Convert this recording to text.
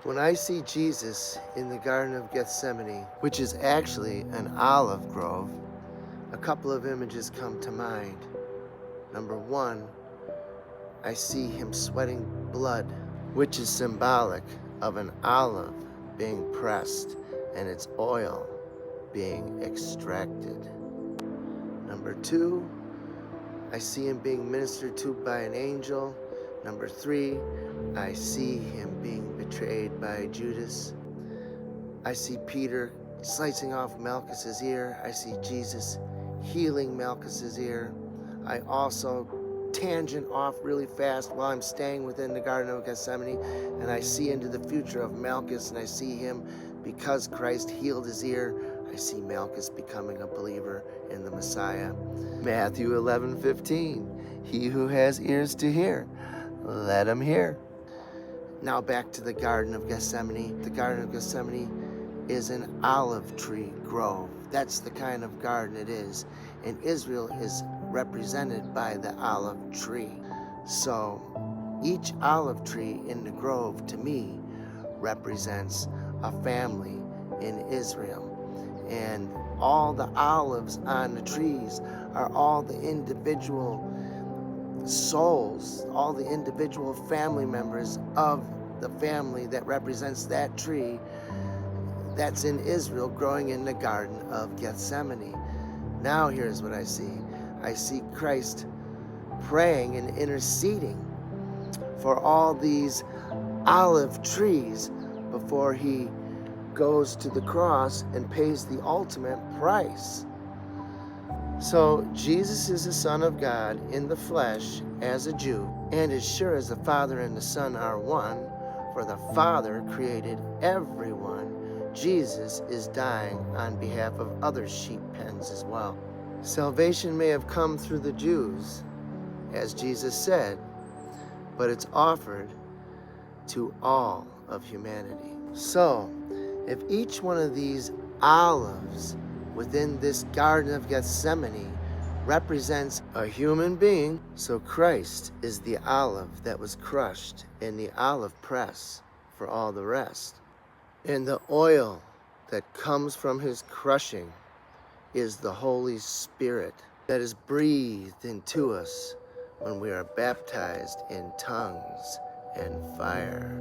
When I see Jesus in the Garden of Gethsemane, which is actually an olive grove, a couple of images come to mind. Number one, I see him sweating blood, which is symbolic of an olive being pressed and its oil being extracted. Number two, I see him being ministered to by an angel. Number three, I see him being betrayed by Judas. I see Peter slicing off Malchus's ear. I see Jesus healing Malchus's ear. I also tangent off really fast while I'm staying within the Garden of Gethsemane, and I see into the future of Malchus, and I see him, because Christ healed his ear, I see Malchus becoming a believer in the Messiah. Matthew 11:15, he who has ears to hear, let him hear. Now back to the Garden of Gethsemane. The Garden of Gethsemane is an olive tree grove. That's the kind of garden it is. And Israel is represented by the olive tree. So each olive tree in the grove, to me, represents a family in Israel. And all the olives on the trees are all the individual souls, all the individual family members of the family that represents that tree that's in Israel growing in the Garden of Gethsemane. Now here's what I see. I see Christ praying and interceding for all these olive trees before he goes to the cross and pays the ultimate price. So Jesus is the Son of God in the flesh as a Jew, and as sure as the Father and the Son are one, for the Father created everyone, Jesus is dying on behalf of other sheep pens as well. Salvation may have come through the Jews, as Jesus said, but it's offered to all of humanity. So, if each one of these olives within this Garden of Gethsemane represents a human being, so Christ is the olive that was crushed in the olive press for all the rest. And the oil that comes from his crushing is the Holy Spirit that is breathed into us when we are baptized in tongues and fire.